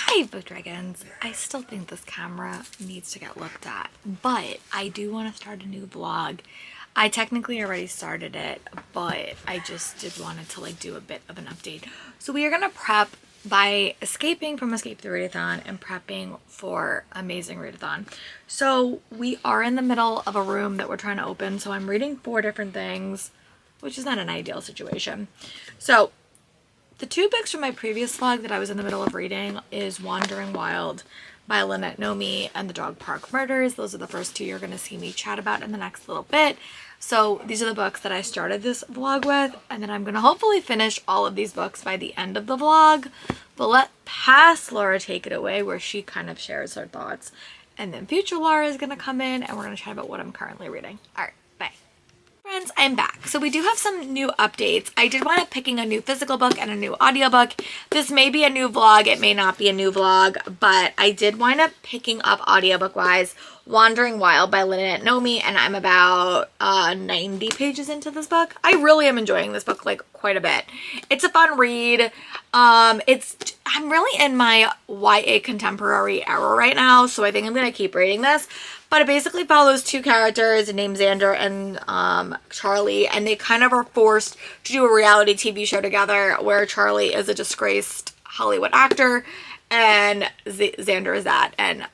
Hi Book Dragons. I still think this camera needs to get looked at, but I do want to start a new vlog. I technically already started it, but I just did wanted to do a bit of an update. So we are gonna prep by escaping from Escape the Readathon and prepping for Amazing Readathon. So we are in the middle of a room that we're trying to open, so I'm reading 4 different things, which is not an ideal situation. So the 2 books from my previous vlog that I was in the middle of reading is Wandering Wild by Lynette Nomi and The Dog Park Murders. Those are the first 2 you're going to see me chat about in the next little bit. So these are the books that I started this vlog with, and then I'm going to hopefully finish all of these books by the end of the vlog. But let past Laura take it away, where she kind of shares her thoughts. And then future Laura is going to come in and we're going to chat about what I'm currently reading. Alright, bye. Friends, I'm back. So we do have some new updates. I did wind up picking a new physical book and a new audiobook. This may be a new vlog, it may not be a new vlog, but I did wind up picking up audiobook wise Wandering Wild by Lynette Nomi, and I'm about 90 pages into this book. I really am enjoying this book quite a bit. It's a fun read. I'm really in my YA contemporary era right now, so I think I'm gonna keep reading this. But it basically follows 2 characters named Xander and Charlie, and they kind of are forced to do a reality TV show together where Charlie is a disgraced Hollywood actor and Xander is that. And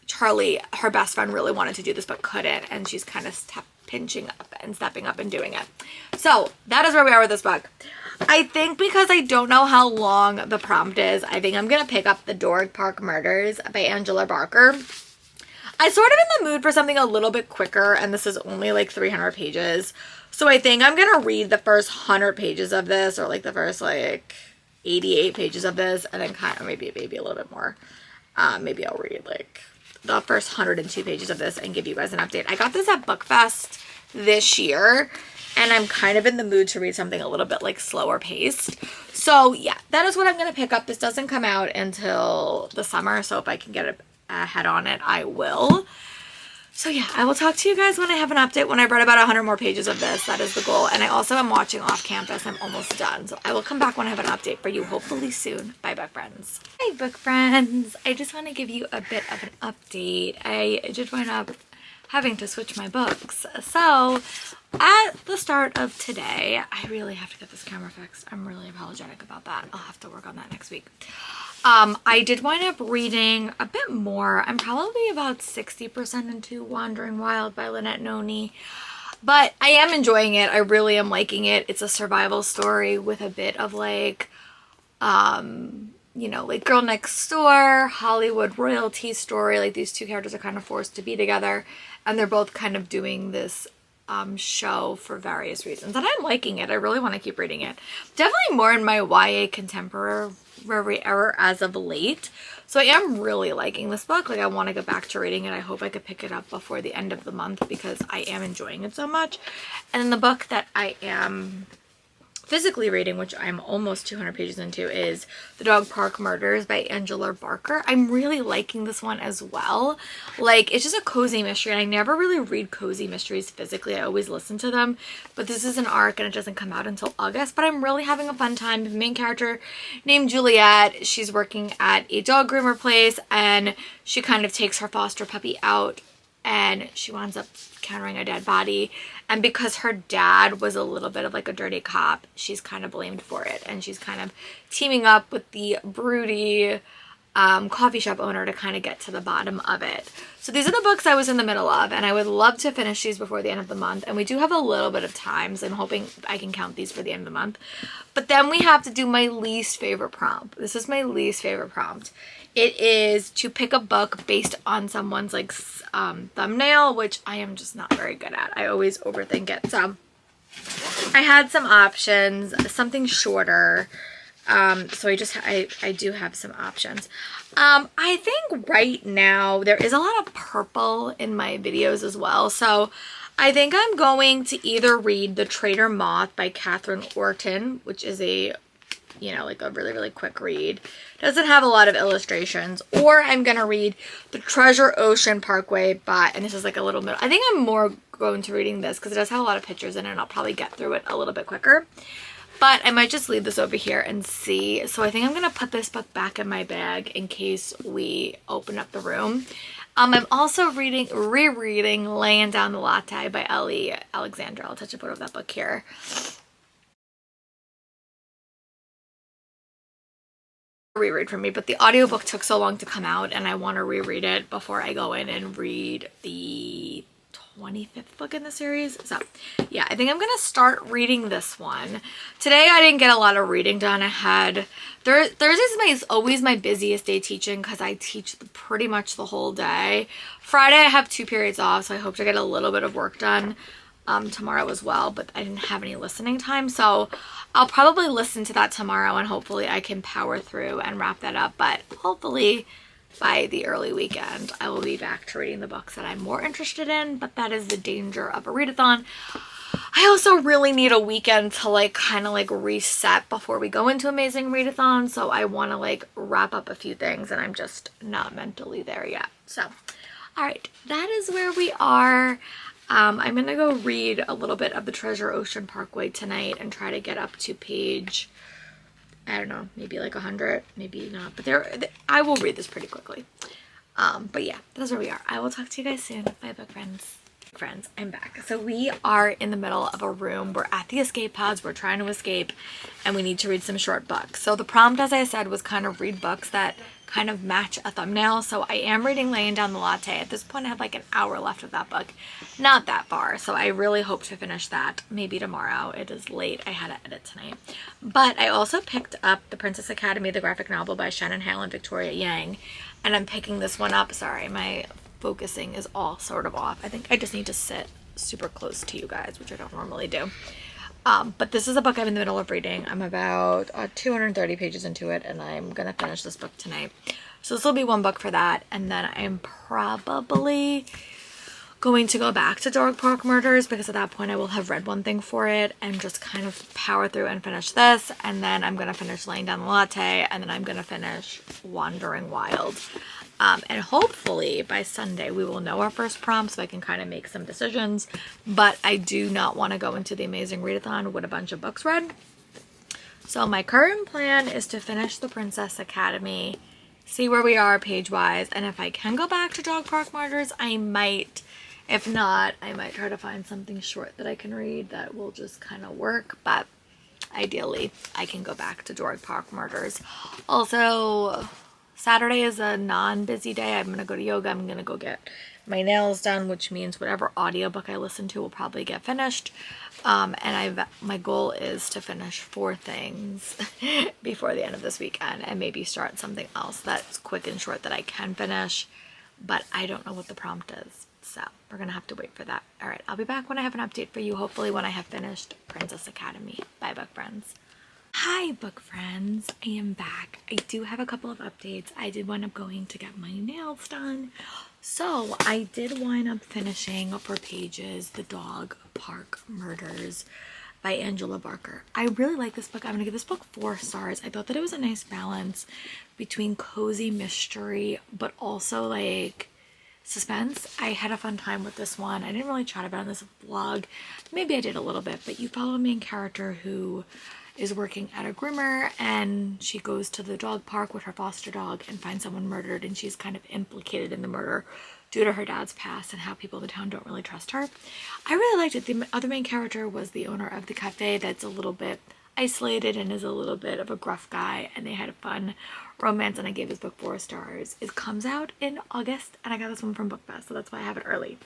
Charlie, her best friend, really wanted to do this but couldn't, and she's kind of pinching up and stepping up and doing it. So that is where we are with this book. I think because I don't know how long the prompt is, I think I'm going to pick up The Dog Park Murders by Angela Barker. I'm sort of in the mood for something a little bit quicker, and this is only 300 pages. So I think I'm going to read the first 100 pages of this, or the first 88 pages of this, and then kind of maybe a little bit more. Maybe I'll read the first 102 pages of this and give you guys an update. I got this at BookFest this year, and I'm kind of in the mood to read something a little bit slower paced. So yeah, that is what I'm going to pick up. This doesn't come out until the summer, so if I can get a head on it, I will. So yeah, I will talk to you guys when I have an update, when I've read about 100 more pages of this. That is the goal. And I also am watching Off Campus. I'm almost done. So I will come back when I have an update for you, hopefully soon. Bye, book friends. Hi, book friends. I just want to give you a bit of an update. I did wind up having to switch my books. So at the start of today, I really have to get this camera fixed. I'm really apologetic about that. I'll have to work on that next week. I did wind up reading a bit more. I'm probably about 60% into Wandering Wild by Lynette Nomi, but I am enjoying it. I really am liking it. It's a survival story with a bit of girl next door, Hollywood royalty story. These 2 characters are kind of forced to be together, and they're both kind of doing this show for various reasons, and I'm liking it. I really want to keep reading it. Definitely more in my YA contemporary era as of late, so I am really liking this book. I want to get back to reading it. I hope I could pick it up before the end of the month because I am enjoying it so much. And then the book that I am physically reading, which I'm almost 200 pages into, is The Dog Park Murders by Angela Barker. I'm really liking this one as well. It's just a cozy mystery, and I never really read cozy mysteries physically. I always listen to them, but this is an arc and it doesn't come out until August. But I'm really having a fun time. The main character named Juliet, she's working at a dog groomer place, and she kind of takes her foster puppy out, and she winds up encountering a dead body. And because her dad was a little bit of a dirty cop, she's kind of blamed for it. And she's kind of teaming up with the broody coffee shop owner to kind of get to the bottom of it. So these are the books I was in the middle of, and I would love to finish these before the end of the month. And we do have a little bit of time, so I'm hoping I can count these for the end of the month. But then we have to do my least favorite prompt. This is my least favorite prompt. It is to pick a book based on someone's thumbnail, which I am just not very good at. I always overthink it. So I had some options, something shorter. So I do have some options. I think right now there is a lot of purple in my videos as well. So I think I'm going to either read The Traitor Moth by Catherine Orton, which is a really, really quick read. Doesn't have a lot of illustrations. Or I'm going to read The Treasure Ocean Parkway and this is a little bit, I think I'm more going to reading this because it does have a lot of pictures in it, and I'll probably get through it a little bit quicker. But I might just leave this over here and see. So I think I'm going to put this book back in my bag in case we open up the room. I'm also rereading Laying Down the Latte by Ellie Alexandra. I'll touch a photo of that book here. Reread for me, but the audiobook took so long to come out and I want to reread it before I go in and read the 25th book in the series. So yeah, I think I'm gonna start reading this one. Today I didn't get a lot of reading done. I had Thursday's always my busiest day teaching because I teach pretty much the whole day. Friday I have 2 periods off, so I hope to get a little bit of work done tomorrow as well, but I didn't have any listening time, so I'll probably listen to that tomorrow and hopefully I can power through and wrap that up. But hopefully by the early weekend I will be back to reading the books that I'm more interested in, but that is the danger of a readathon. I also really need a weekend to like kind of like reset before we go into Amazing Readathon, so I want to like wrap up a few things and I'm just not mentally there yet. So alright, that is where we are. I'm gonna go read a little bit of the Treasure Ocean Parkway tonight and try to get up to page, I don't know, maybe like 100, maybe not, but I will read this pretty quickly. But yeah, that's where we are. I will talk to you guys soon. Bye, book friends. Friends, I'm back. So we are in the middle of a room. We're at the escape pods. We're trying to escape and we need to read some short books. So the prompt, as I said, was kind of read books that kind of match a thumbnail. So I am reading Laying Down the Latte. At this point I have like an hour left of that book. Not that far. So I really hope to finish that maybe tomorrow. It is late. I had to edit tonight. But I also picked up The Princess Academy, the graphic novel by Shannon Hale and Victoria Yang. And I'm picking this one up. Sorry, my focusing is all sort of off. I think I just need to sit super close to you guys, which I don't normally do. But this is a book I'm in the middle of reading. I'm about 230 pages into it and I'm gonna finish this book tonight. So this will be one book for that, and then I'm probably going to go back to Dog Park Murders because at that point I will have read one thing for it and just kind of power through and finish this, and then I'm gonna finish Laying Down the Latte, and then I'm gonna finish Wandering Wild. And hopefully by Sunday we will know our first prompt so I can kind of make some decisions, but I do not want to go into the Amazing Readathon with a bunch of books read. So my current plan is to finish The Princess Academy, see where we are page wise, and if I can go back to Dog Park Murders I might. If not, I might try to find something short that I can read that will just kind of work, but ideally I can go back to Dog Park Murders. Also, Saturday is a non-busy day. I'm gonna go to yoga. I'm gonna go get my nails done, which means whatever audiobook I listen to will probably get finished. And my goal is to finish 4 things before the end of this weekend and maybe start something else that's quick and short that I can finish, but I don't know what the prompt is. So we're gonna have to wait for that. All right, I'll be back when I have an update for you, hopefully when I have finished Princess Academy. Bye, book friends. Hi book friends, I am back. I do have a couple of updates. I did wind up going to get my nails done. So I did wind up finishing for pages The Dog Park Murders by Angela Barker. I really like this book. I'm gonna give this book 4 stars. I thought that it was a nice balance between cozy mystery but also like suspense. I had a fun time with this one. I didn't really chat about it in this vlog. Maybe I did a little bit, but you follow a main character who is working at a groomer and she goes to the dog park with her foster dog and finds someone murdered, and she's kind of implicated in the murder due to her dad's past and how people in the town don't really trust her. I really liked it. The other main character was the owner of the cafe that's a little bit isolated and is a little bit of a gruff guy, and they had a fun romance, and I gave this book 4 stars. It comes out in August and I got this one from BookFest, so that's why I have it early.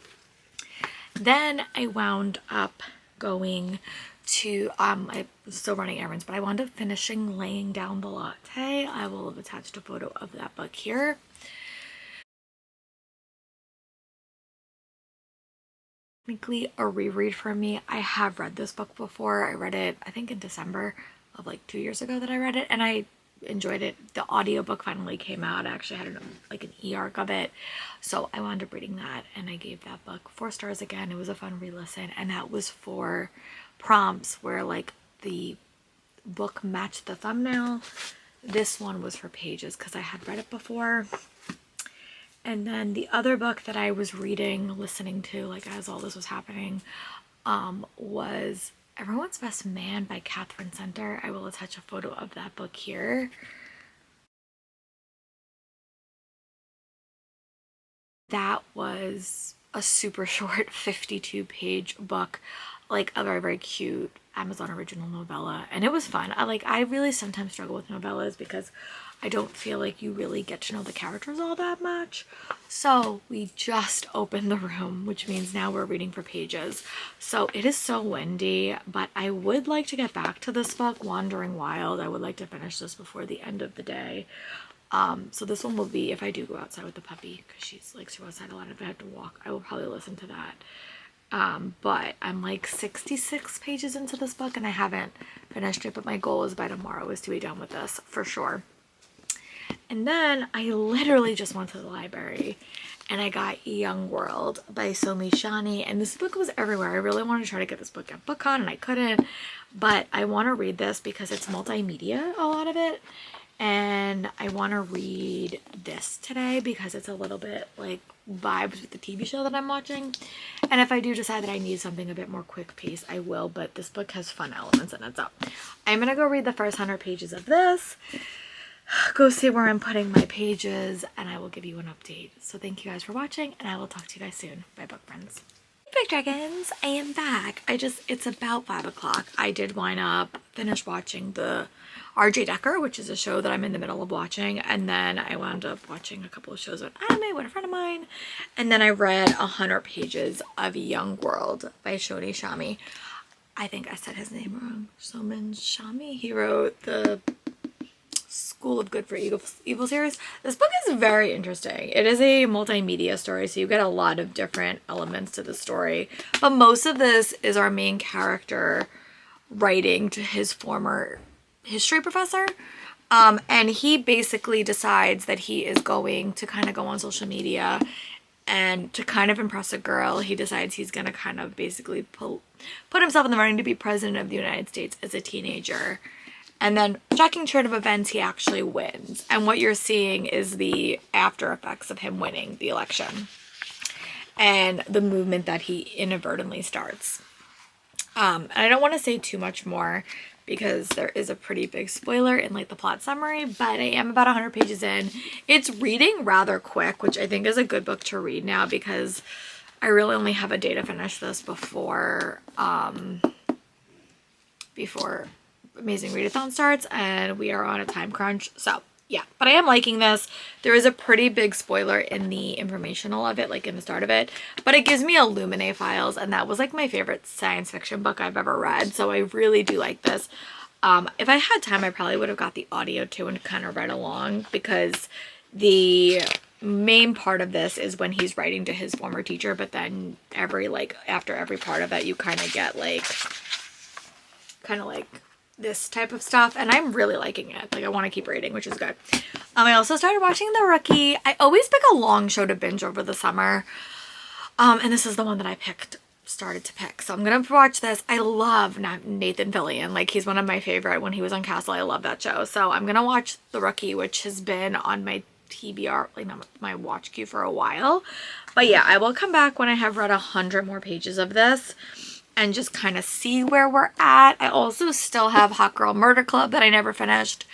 Then I wound up going to I was still running errands, but I wound up finishing Laying Down the Latte. I will have attached a photo of that book here. Technically a reread for me. I have read this book before. I read it I think in December of like 2 years ago that I read it, and I enjoyed it. The audiobook finally came out. I actually had like an e-arc of it, so I wound up reading that and I gave that book 4 stars again. It was a fun re-listen, and that was for prompts where like the book matched the thumbnail. This one was for pages because I had read it before. And then the other book that I was reading, listening to like as all this was happening, was Everyone's Best Man by Catherine Center. I will attach a photo of that book here. That was a super short 52-page book, like a very, very cute Amazon original novella, and it was fun. I really sometimes struggle with novellas because I don't feel like you really get to know the characters all that much. So we just opened the room, which means now we're reading for pages. So it is so windy, but I would like to get back to this book, Wandering Wild. I would like to finish this before the end of the day. So this one will be, if I do go outside with the puppy, because she's likes to go outside a lot. If I have to walk, I will probably listen to that. But I'm like 66 pages into this book and I haven't finished it, but my goal is by tomorrow is to be done with this for sure. And then I literally just went to the library and I got Young World by Somi Shani, and this book was everywhere. I really wanted to try to get this book at BookCon and I couldn't, but I want to read this because it's multimedia, a lot of it. And I want to read this today because it's a little bit like vibes with the TV show that I'm watching. And if I do decide that I need something a bit more quick pace, I will. But this book has fun elements in it. So I'm going to go read the first 100 pages of this. Go see where I'm putting my pages. And I will give you an update. So thank you guys for watching. And I will talk to you guys soon. Bye, book friends. Book Dragons, I am back. It's about 5 o'clock. I did wind up finish watching the RJ Decker, which is a show that I'm in the middle of watching, and then I wound up watching a couple of shows with anime with a friend of mine, and then I read 100 pages of Young World by Shoni Shami. I think I said his name wrong. Soman Shami. He wrote the School of Good for Evil series. This book is very interesting. It is a multimedia story, so you get a lot of different elements to the story, but most of this is our main character writing to his former history professor, and he basically decides that he is going to kind of go on social media and to kind of impress a girl. He decides he's going to kind of basically put himself in the running to be president of the United States as a teenager. And then, shocking turn of events, he actually wins. And what you're seeing is the after effects of him winning the election and the movement that he inadvertently starts. And I don't want to say too much more because there is a pretty big spoiler in like the plot summary, but I am about 100 pages in. It's reading rather quick, which I think is a good book to read now because I really only have a day to finish this before Amazing Readathon starts, and we are on a time crunch. So yeah, but I am liking this. There is a pretty big spoiler in the informational of it, like in the start of it, but it gives me Illuminae files, and that was like my favorite science fiction book I've ever read, so I really do like this. If I had time, I probably would have got the audio too and kind of read along, because the main part of this is when he's writing to his former teacher, but then after every part of it, you kind of get like this type of stuff, and I'm really liking it. Like, I want to keep reading, which is good. I also started watching The Rookie. I always pick a long show to binge over the summer, and this is the one that I started to pick. So I'm gonna watch this. I love Nathan Fillion. Like, he's one of my favorite. When he was on Castle, I love that show. So I'm gonna watch The Rookie, which has been on my TBR, like not my watch queue for a while. But yeah, I will come back when I have read 100 more pages of this and just kind of see where we're at. I also still have Hot Girl Murder Club that I never finished.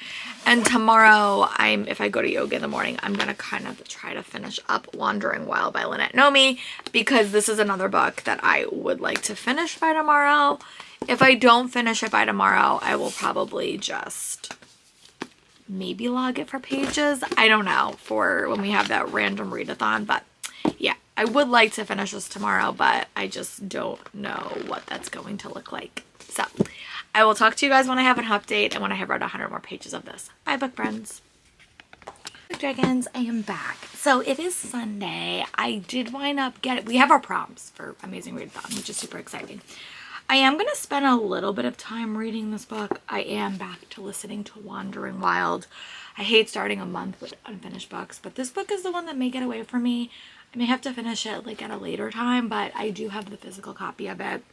And tomorrow, if I go to yoga in the morning, I'm going to kind of try to finish up Wandering Wild by Lynette Nomi, because this is another book that I would like to finish by tomorrow. If I don't finish it by tomorrow, I will probably just maybe log it for pages. I don't know, for when we have that random readathon, but yeah. I would like to finish this tomorrow, but I just don't know what that's going to look like. So I will talk to you guys when I have an update and when I have read 100 more pages of this. Bye, book friends. Book Dragons, I am back. So it is Sunday. I did wind up we have our proms for Amazing Readathon, which is super exciting. I am going to spend a little bit of time reading this book. I am back to listening to Wandering Wild. I hate starting a month with unfinished books, but this book is the one that may get away from me. I may have to finish it like at a later time, but I do have the physical copy of it.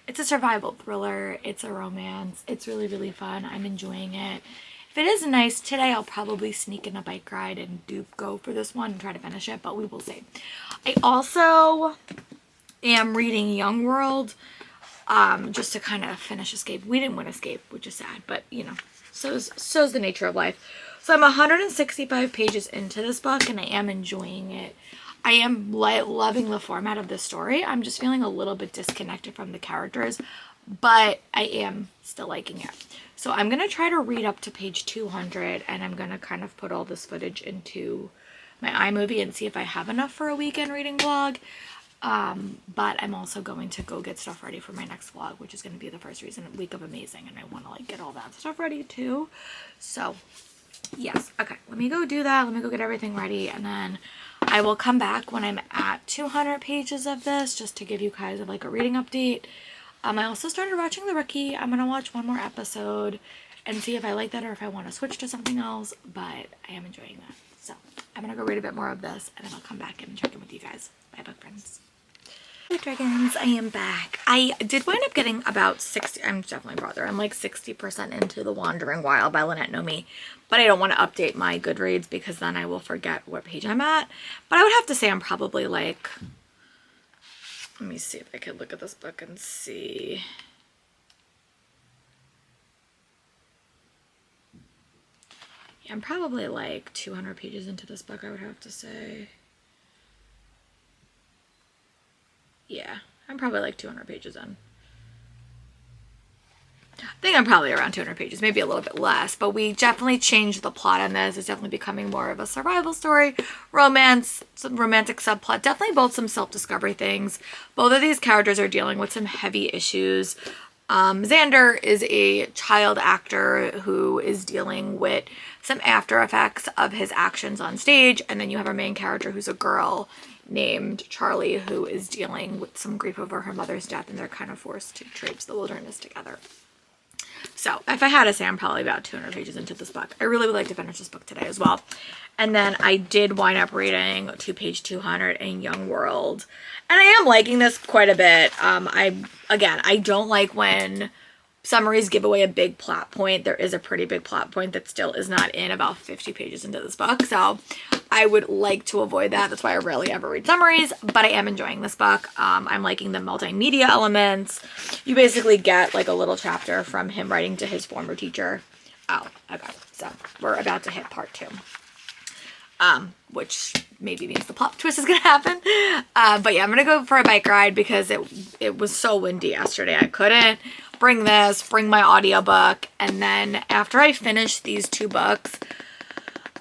It's a survival thriller. It's a romance. It's really, really fun. I'm enjoying it. If it is nice today, I'll probably sneak in a bike ride and go for this one and try to finish it, but we will see. I also am reading Young World. just to kind of finish Escape. We didn't win Escape, which is sad, but you know, so's the nature of life. So I'm 165 pages into this book, and I am enjoying it. I am loving the format of the story. I'm just feeling a little bit disconnected from the characters, but I am still liking it. So I'm going to try to read up to page 200, and I'm going to kind of put all this footage into my iMovie and see if I have enough for a weekend reading vlog. But I'm also going to go get stuff ready for my next vlog, which is going to be the first week of Amazing, and I want to like get all that stuff ready too. So yes, okay, let me go do that. Let me go get everything ready, and then I will come back when I'm at 200 pages of this, just to give you guys like a reading update. I also started watching The Rookie. I'm gonna watch one more episode and see if I like that or if I want to switch to something else, but I am enjoying that. So I'm gonna go read a bit more of this, and then I'll come back and check in with you guys. Bye, book friends. Hey dragons, I am back. I did wind up getting about 60, I'm definitely brought there. I'm like 60% into The Wandering Wild by Lynette Nomi, but I don't want to update my Goodreads because then I will forget what page I'm at. But I would have to say I'm probably like, let me see if I could look at this book and see. Yeah, I'm probably like 200 pages into this book, I would have to say. Yeah, I'm probably like 200 pages in. I think I'm probably around 200 pages, maybe a little bit less, but we definitely changed the plot on this. It's definitely becoming more of a survival story, romance, some romantic subplot, definitely both some self-discovery things. Both of these characters are dealing with some heavy issues. Xander is a child actor who is dealing with some after effects of his actions on stage, and then you have our main character who's a girl named Charlie who is dealing with some grief over her mother's death, and they're kind of forced to traipse the wilderness together. So if I had to say, I'm probably about 200 pages into this book. I really would like to finish this book today as well. And then I did wind up reading to page 200 in Young World, and I am liking this quite a bit. I don't like when summaries give away a big plot point. There is a pretty big plot point that still is not in about 50 pages into this book, so I would like to avoid that. That's why I rarely ever read summaries, but I am enjoying this book. I'm liking the multimedia elements. You basically get like a little chapter from him writing to his former teacher. Oh, okay, so we're about to hit part 2. Which maybe means the plot twist is gonna happen. But yeah, I'm gonna go for a bike ride because it was so windy yesterday. I couldn't bring my audiobook, and then after I finish these 2 books,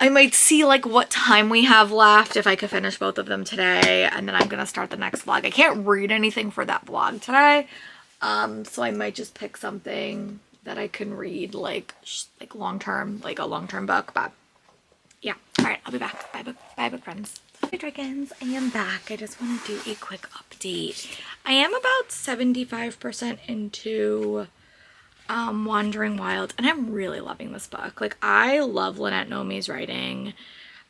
I might see like what time we have left, if I could finish both of them today, and then I'm gonna start the next vlog. I can't read anything for that vlog today, so I might just pick something that I can read like long-term, like a long-term book. But yeah, all right, I'll be back. Bye book friends. Hey dragons, I am back. I just want to do a quick update. I am about 75% into Wandering Wild, and I'm really loving this book. Like, I love Lynette Nomi's writing.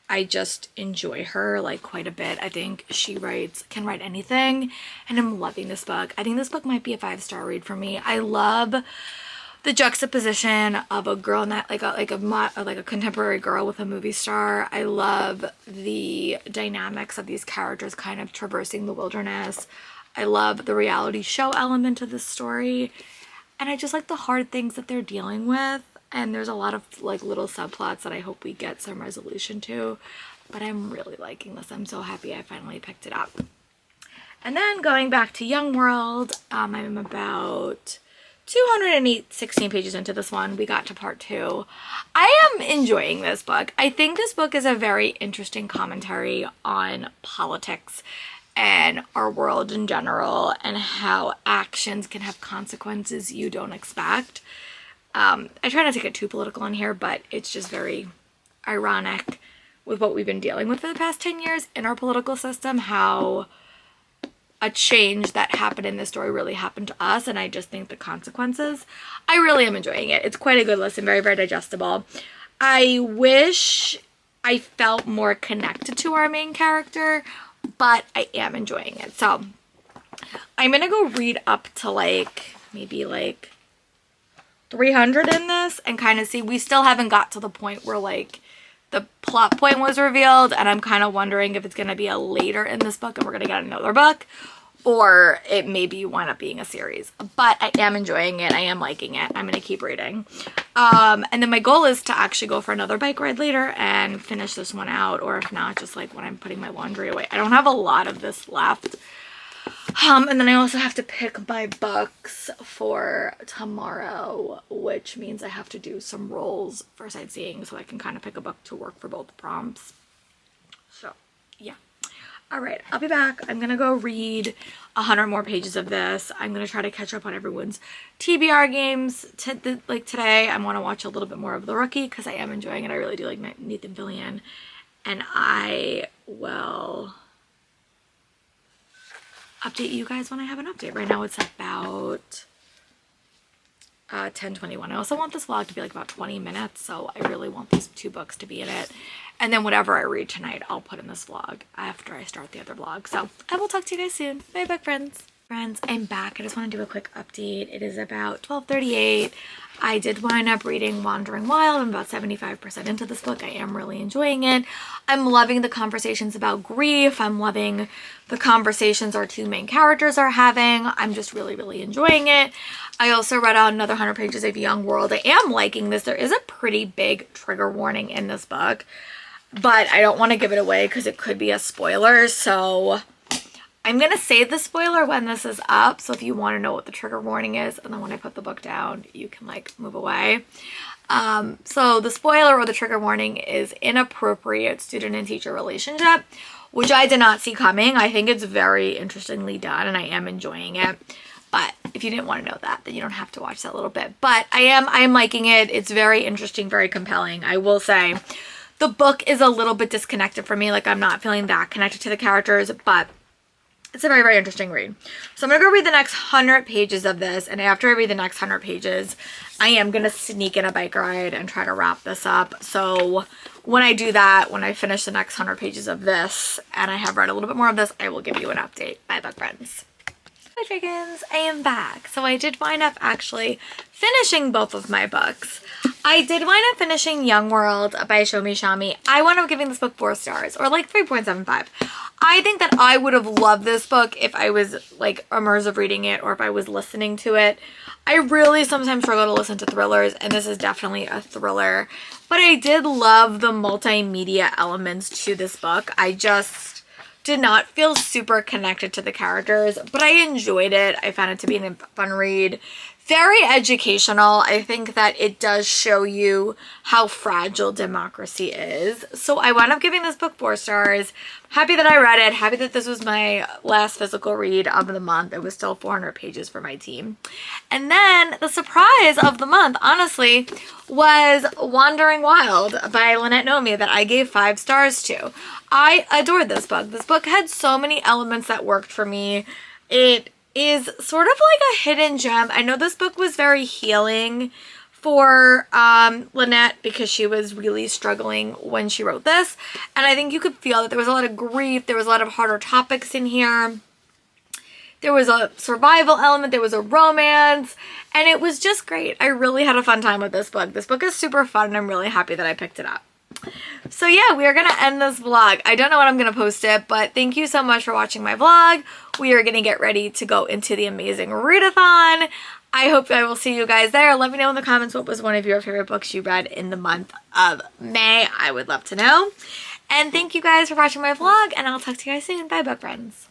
I just enjoy her like quite a bit. I think she can write anything, and I'm loving this book. I think this book might be a 5-star read for me. I love the juxtaposition of a girl, not like a contemporary girl with a movie star. I love the dynamics of these characters kind of traversing the wilderness. I love the reality show element of this story, and I just like the hard things that they're dealing with. And there's a lot of like little subplots that I hope we get some resolution to, but I'm really liking this. I'm so happy I finally picked it up. And then going back to Young World, I'm about 216 pages into this one. We got to part 2. I am enjoying this book. I think this book is a very interesting commentary on politics and our world in general, and how actions can have consequences you don't expect. I try not to get too political in here, but it's just very ironic with what we've been dealing with for the past 10 years in our political system, how a change that happened in this story really happened to us, and I just think the consequences. I really am enjoying it. It's quite a good listen, very, very digestible. I wish I felt more connected to our main character, but I am enjoying it. So I'm gonna go read up to like maybe like 300 in this and kind of see. We still haven't got to the point where like the plot point was revealed, and I'm kind of wondering if it's going to be a later in this book and we're going to get another book, or it maybe wind up being a series. But I am enjoying it. I am liking it. I'm going to keep reading. And then my goal is to actually go for another bike ride later and finish this one out, or if not, just like when I'm putting my laundry away. I don't have a lot of this left. And then I also have to pick my books for tomorrow, which means I have to do some rolls for sightseeing so I can kind of pick a book to work for both the prompts. So, yeah. All right, I'll be back. I'm going to go read 100 more pages of this. I'm going to try to catch up on everyone's TBR games. Like today, I want to watch a little bit more of The Rookie because I am enjoying it. I really do like Nathan Fillion. And I will update you guys when I have an update. Right now it's about 10:21. I also want this vlog to be like about 20 minutes, so I really want these 2 books to be in it. And then whatever I read tonight, I'll put in this vlog after I start the other vlog. So I will talk to you guys soon. Bye, book friends. Friends, I'm back. I just want to do a quick update. It is about 12:38. I did wind up reading Wandering Wild. I'm about 75% into this book. I am really enjoying it. I'm loving the conversations about grief. I'm loving the conversations our 2 main characters are having. I'm just really, really enjoying it. I also read out another 100 pages of Young World. I am liking this. There is a pretty big trigger warning in this book, but I don't want to give it away because it could be a spoiler. So I'm going to save the spoiler when this is up. So if you want to know what the trigger warning is, and then when I put the book down, you can like move away. So the spoiler or the trigger warning is inappropriate student and teacher relationship, which I did not see coming. I think it's very interestingly done and I am enjoying it. But if you didn't want to know that, then you don't have to watch that little bit. But I am liking it. It's very interesting, very compelling. I will say the book is a little bit disconnected for me. Like I'm not feeling that connected to the characters, but it's a very, very interesting read. So I'm going to go read the next 100 pages of this. And after I read the next 100 pages, I am going to sneak in a bike ride and try to wrap this up. So when I do that, when I finish the next 100 pages of this and I have read a little bit more of this, I will give you an update. Bye, book friends. Hi, dragons. I am back. So I did wind up actually finishing both of my books. I did wind up finishing Young World by Shomi Shami. I wound up giving this book 4 stars, or like 3.75. I think that I would have loved this book if I was like immersive reading it or if I was listening to it. I really sometimes struggle to listen to thrillers, and this is definitely a thriller. But I did love the multimedia elements to this book. I just did not feel super connected to the characters, but I enjoyed it. I found it to be a fun read. Very educational. I think that it does show you how fragile democracy is. So I wound up giving this book 4 stars. Happy that I read it. Happy that this was my last physical read of the month. It was still 400 pages for my team. And then the surprise of the month, honestly, was Wandering Wild by Lynette Nomi that I gave 5 stars to. I adored this book. This book had so many elements that worked for me. It is sort of like a hidden gem. I know this book was very healing for Lynette because she was really struggling when she wrote this. And I think you could feel that there was a lot of grief. There was a lot of harder topics in here. There was a survival element. There was a romance. And it was just great. I really had a fun time with this book. This book is super fun and I'm really happy that I picked it up. So yeah, we are going to end this vlog. I don't know when I'm going to post it, but thank you so much for watching my vlog. We are going to get ready to go into the amazing readathon. I hope I will see you guys there. Let me know in the comments what was one of your favorite books you read in the month of May. I would love to know. And thank you guys for watching my vlog, and I'll talk to you guys soon. Bye, book friends.